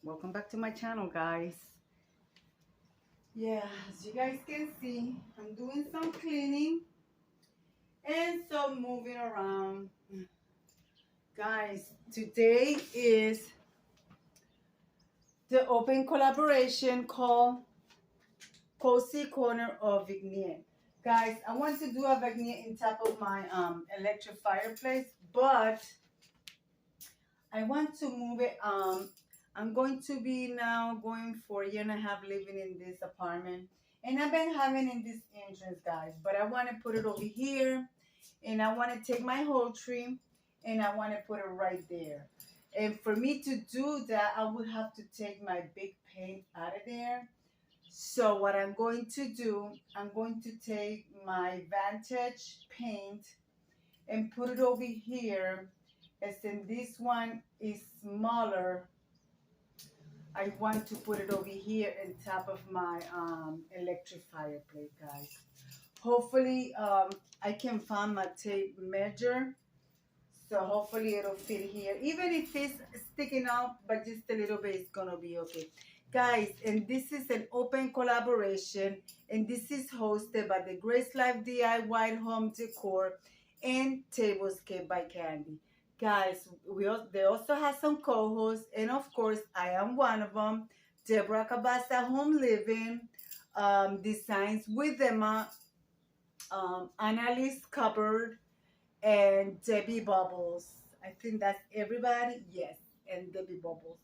Welcome back to my channel, guys. Yeah, as you guys can see, I'm doing some cleaning and some moving around. Guys, today is the open collaboration called Cozy Corner of Vignette. Guys, I want to do a vignette in top of my electric fireplace, but I want to move it. I'm going to be now going for a year and a half living in this apartment. And I've been having in this entrance, guys. But I want to put it over here. And I want to take my whole tree and I want to put it right there. And for me to do that, I would have to take my big paint out of there. So what I'm going to do, I'm going to take my Vantage paint and put it over here. As in this one is smaller, I want to put it over here on top of my electric fireplace, guys. Hopefully, I can find my tape measure. So hopefully it'll fit here. Even if it's sticking out, but just a little bit, it's gonna be okay. Guys, and this is an open collaboration, and this is hosted by the Grace Life DIY Home Decor and Tablescape by Candy. Guys, they also have some co-hosts, and of course, I am one of them. Deborah Cabasa Home Living, Designs with Emma, Annalise Cupboard, and Debbie Bubbles. I think that's everybody. Yes, and Debbie Bubbles.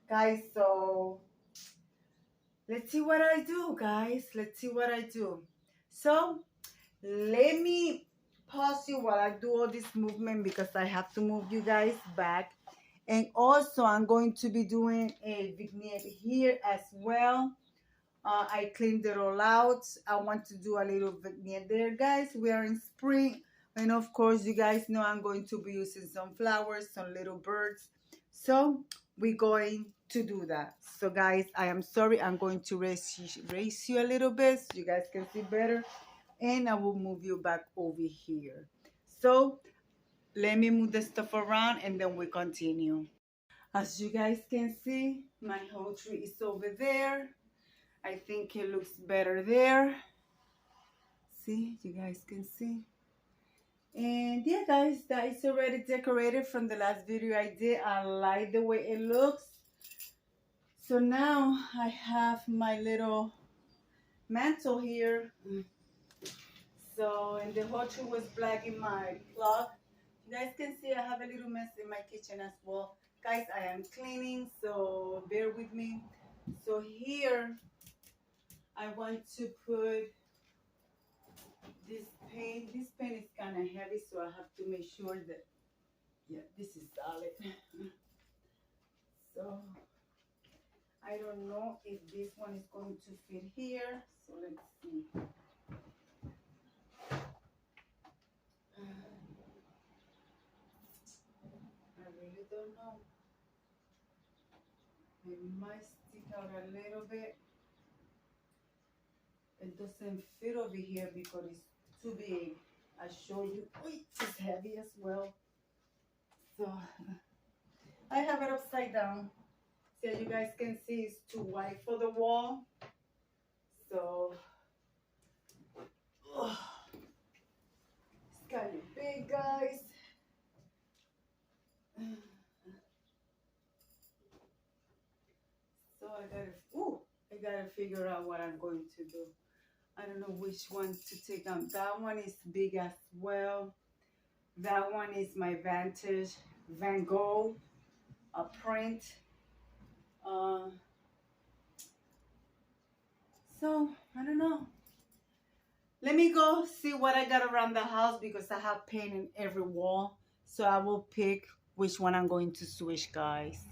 Guys, so let's see what I do, guys. Let's see what I do. So let me pause you while I do all this movement because I have to move you guys back. And also I'm going to be doing a vignette here as well. I cleaned it all out. I want to do a little vignette there, guys. We are in spring. And of course, you guys know I'm going to be using some flowers, some little birds. So we're going to do that. So guys, I am sorry. I'm going to raise you a little bit so you guys can see better. And I will move you back over here. So let me move the stuff around and then we continue. As you guys can see, my whole tree is over there. I think it looks better there. See, you guys can see. And yeah, guys, that is already decorated from the last video I did. I like the way it looks. So now I have my little mantle here. So, and the whole tree was black in my plug. You guys can see I have a little mess in my kitchen as well. Guys, I am cleaning, so bear with me. So here, I want to put this paint. This paint is kind of heavy, so I have to make sure that, yeah, this is solid. So I don't know if this one is going to fit here. So let's see. I really don't know. It might stick out a little bit. It doesn't fit over here because it's too big. I show you. Oh, it's heavy as well. So I have it upside down. So you guys can see it's too wide for the wall. So it's kind of big, guys. So I gotta figure out what I'm going to do. I don't know which one to take on. That one is big as well. That one is my Vantage Van Gogh, a print. So I don't know. Let me go see what I got around the house because I have paint in every wall. So I will pick which one I'm going to switch, guys.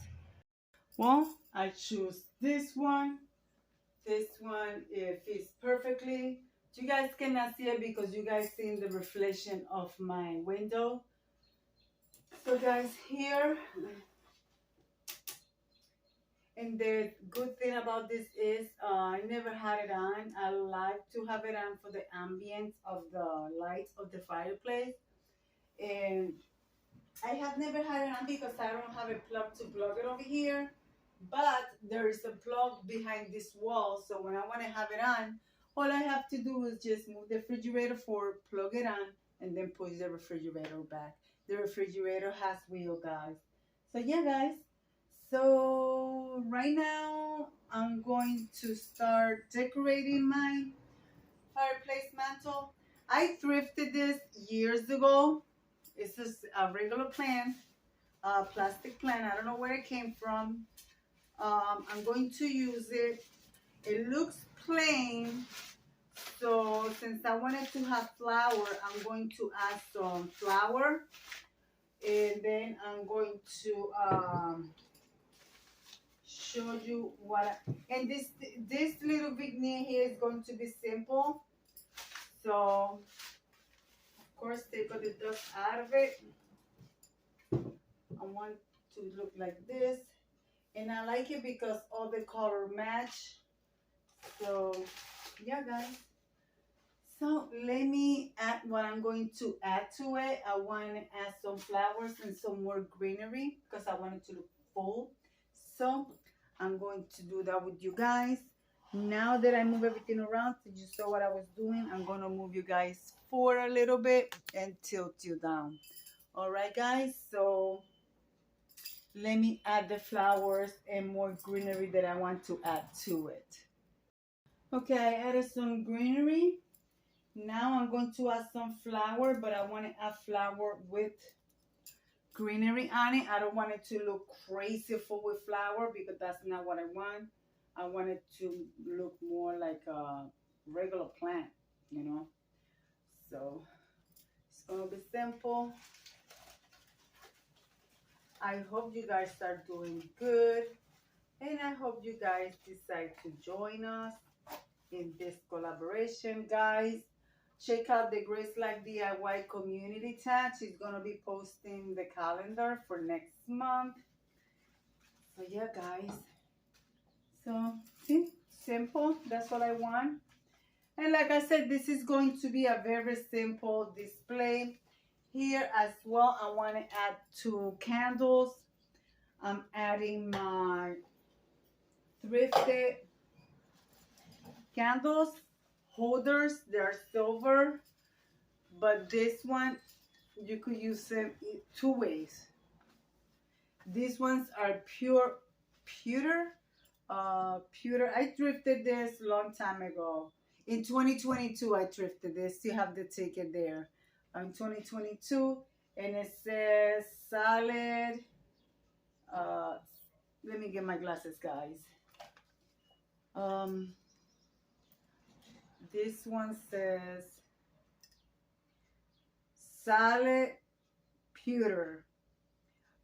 Well, I choose this one. This one, it fits perfectly. You guys cannot see it because you guys see the reflection of my window. So guys, here, and the good thing about this is I never had it on. I like to have it on for the ambience of the lights of the fireplace. And I have never had it on because I don't have a plug to plug it over here. but there is a plug behind this wall, so when I want to have it on, all I have to do is just move the refrigerator forward, plug it on, and then push the refrigerator back. The refrigerator has wheel, guys. So yeah, guys. So right now I'm going to start decorating my fireplace mantle. I thrifted this years ago. It's just a regular plant, a plastic plant. I don't know where it came from. I'm going to use it. It looks plain, so since I wanted to have flour, I'm going to add some flour, and then I'm going to show you what. And this little vignette here is going to be simple. So of course, take all the dust out of it. I want to look like this, and I like it because all the color match. So yeah, guys. So let me add what I'm going to add to it. I want to add some flowers and some more greenery because I want it to look full. So I'm going to do that with you guys. Now that I move everything around, so you saw what I was doing, I'm going to move you guys forward a little bit and tilt you down. All right, guys. So let me add the flowers and more greenery that I want to add to it. Okay, I added some greenery. Now I'm going to add some flour, but I want to add flour with greenery on it. I don't want it to look crazy full with flour because that's not what I want. I want it to look more like a regular plant, you know. So it's going to be simple. I hope you guys are doing good, and I hope you guys decide to join us in this collaboration, guys. Check out the Grace Like DIY community tab. She's gonna be posting the calendar for next month. So yeah, guys. So see, simple. That's what I want. And like I said, this is going to be a very simple display. Here as well, I want to add 2 candles. I'm adding my thrifted candles holders. They're silver, but this one you could use them in 2 ways. These ones are pewter. I thrifted this long time ago. In 2022, I thrifted this. You have the ticket there. In 2022, and it says solid. Let me get my glasses, guys. This one says solid pewter,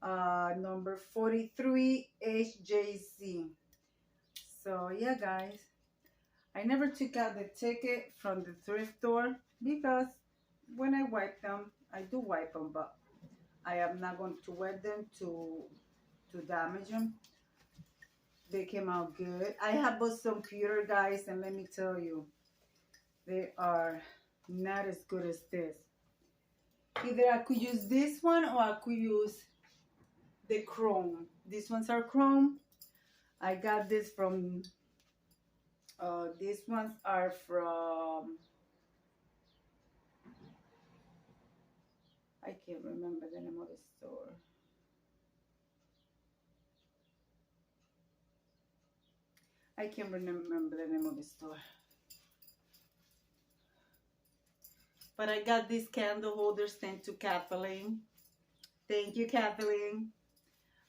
number 43 HJC. So yeah, guys, I never took out the ticket from the thrift store because when I wipe them, I do wipe them, but I am not going to wet them to damage them. They came out good. I have bought some pewter, guys, and let me tell you, they are not as good as this. Either I could use this one or I could use the chrome. These ones are chrome. I got this from, these ones are from, I can't remember the name of the store. I can't remember the name of the store. But I got these candle holders sent to Kathleen. Thank you, Kathleen.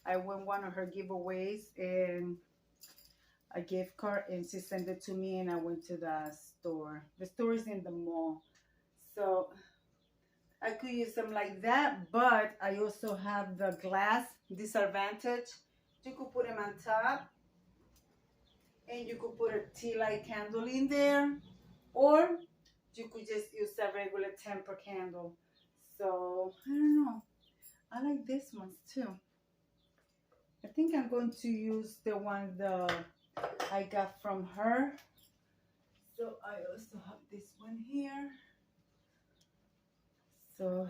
I won one of her giveaways and a gift card, and she sent it to me, and I went to the store. The store is in the mall. So I could use them like that, but I also have the glass disadvantage. You could put them on top, and you could put a tea light candle in there, or you could just use a regular temper candle. So I don't know. I like this ones too. I think I'm going to use the one I got from her. So I also have this one here. So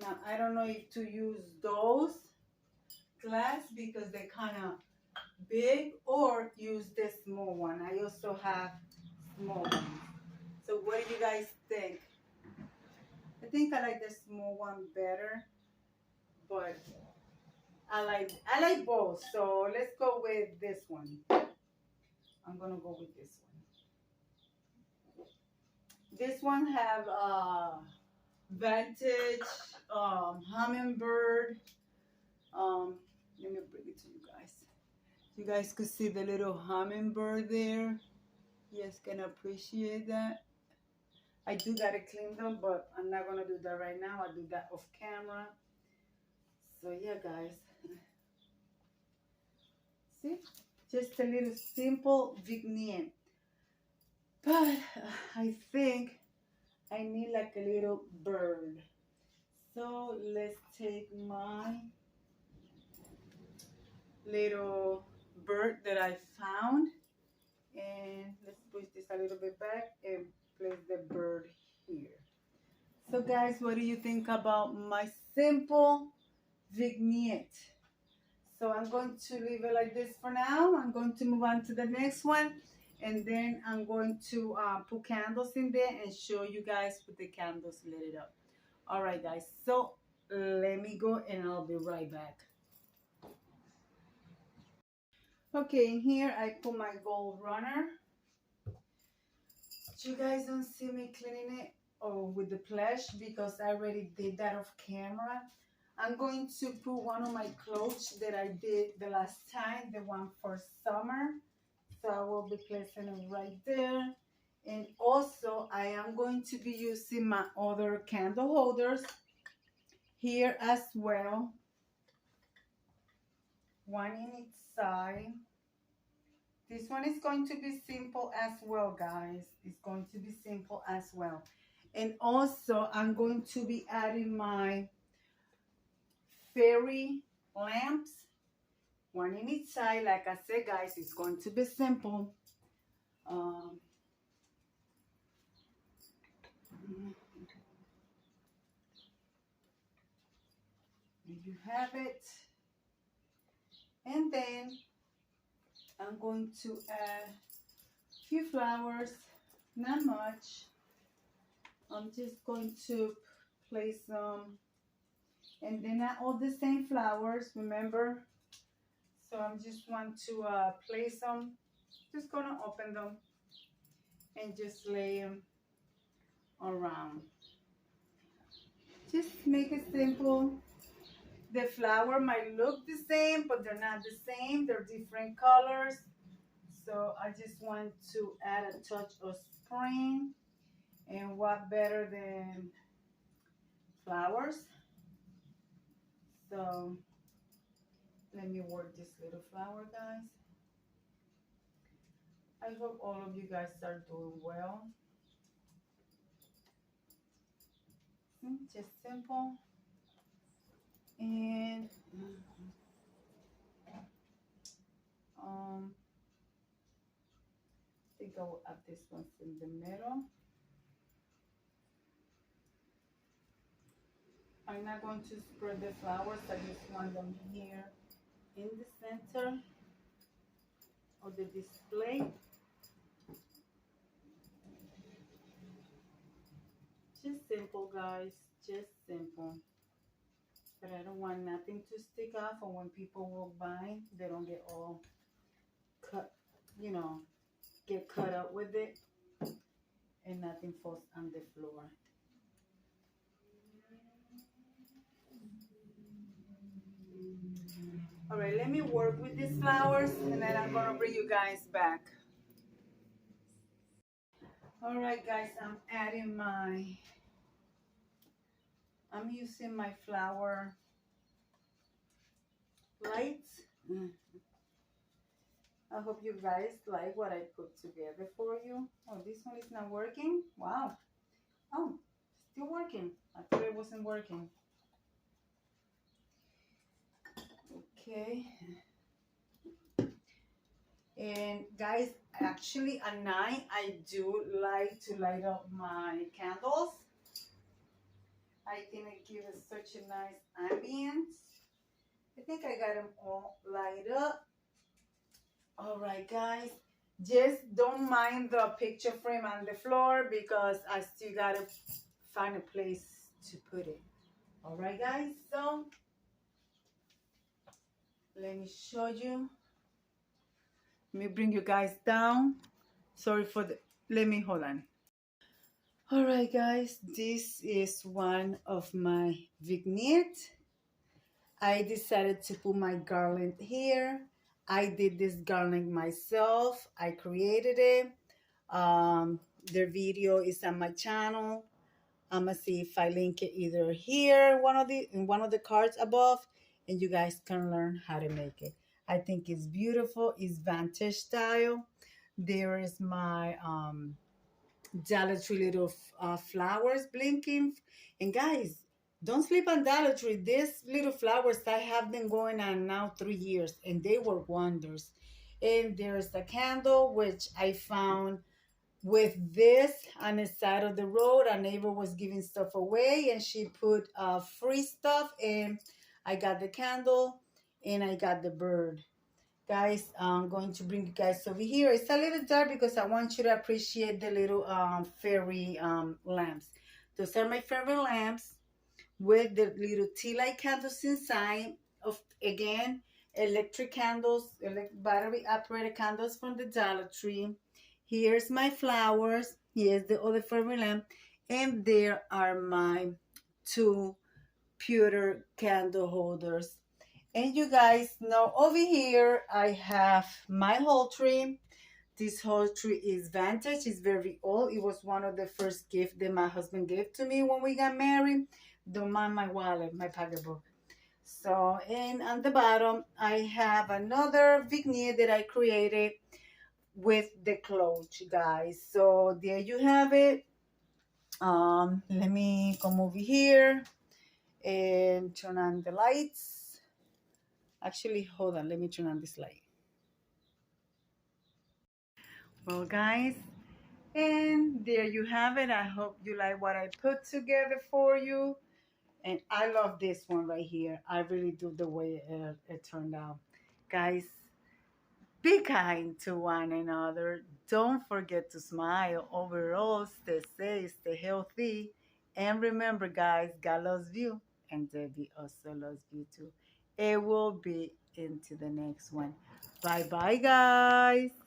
Now, I don't know if to use those glass because they're kind of big, or use this small one. I also have small ones. So what do you guys think? I think I like the small one better, but I like both. So let's go with this one. I'm gonna go with this one. This one have vintage hummingbird. Let me bring it to you guys. You guys could see the little hummingbird there. You guys can appreciate that. I do gotta clean them, but I'm not gonna do that right now. I'll do that off camera. So yeah, guys. See? Just a little simple vignette. But I think I need like a little bird. So let's take my little bird that I found, and let's push this a little bit back and place the bird here. So guys, what do you think about my simple vignette? So I'm going to leave it like this for now. I'm going to move on to the next one, and then I'm going to put candles in there and show you guys with the candles lit it up. All right, guys, so let me go and I'll be right back. Okay, in here I put my gold runner. You guys don't see me cleaning it with the plush because I already did that off camera. I'm going to put one of my clothes that I did the last time, the one for summer. So I will be placing it right there. And also I am going to be using my other candle holders here as well. One in each side. This one is going to be simple as well, guys. It's going to be simple as well. And also I'm going to be adding my fairy lamps, one in each side. Like I said, guys, it's going to be simple. There you have it. And then I'm going to add a few flowers, not much. I'm just going to place some, and they're not all the same flowers, remember? So I'm just want to place them, just gonna open them and just lay them around. Just make it simple. The flower might look the same, but they're not the same. They're different colors. So I just want to add a touch of spring. And what better than flowers? So let me work this little flower, guys. I hope all of you guys are doing well. Just simple. And I think I will add this one in the middle. I'm not going to spread the flowers. I just want them here in the center of the display. Just simple, guys. Just simple. But I don't want nothing to stick off, or when people walk by, they don't get all cut, you know, get cut up with it, and nothing falls on the floor. All right, let me work with these flowers, and then I'm gonna bring you guys back. All right, guys, I'm using my flower lights. I hope you guys like what I put together for you. Oh, this one is not working? Wow. Oh, still working. I thought it wasn't working. Okay. And guys, actually at night I do like to light up my candles. I think it gives us such a nice ambience. I think I got them all light up. All right, guys. Just don't mind the picture frame on the floor because I still gotta find a place to put it. All right, guys. So let me show you. Let me bring you guys down. Sorry for the. Let me hold on. All right, guys. This is one of my vignettes. I decided to put my garland here. I did this garland myself. I created it. Their video is on my channel. I'm gonna see if I link it either here, in one of the cards above, and you guys can learn how to make it. I think it's beautiful. It's vintage style. There is my Dollar Tree little flowers blinking. And guys, don't sleep on Dollar Tree. These little flowers, I have them going on now 3 years, and they work wonders. And there's a candle, which I found with this on the side of the road. A neighbor was giving stuff away, and she put free stuff, and I got the candle, and I got the bird. Guys, I'm going to bring you guys over here. It's a little dark because I want you to appreciate the little fairy lamps. Those are my fairy lamps with the little tea light candles inside. Of again, electric candles, battery operated candles from the Dollar Tree. Here's my flowers. Here's the other fairy lamp, and there are my two pewter candle holders. And you guys know over here I have my whole tree. This whole tree is vintage. It's very old. It was one of the first gifts that my husband gave to me when we got married. Don't mind my wallet, my pocketbook. So, and on the bottom, I have another vignette that I created with the clothes, guys. So there you have it. Let me come over here and turn on the lights. Actually, hold on. Let me turn on this light. Well, guys, and there you have it. I hope you like what I put together for you. And I love this one right here. I really do the way it turned out. Guys, be kind to one another. Don't forget to smile. Overall, stay safe, stay healthy. And remember, guys, God loves you. And Debbie also loves you too. It will be into the next one. Bye-bye, guys.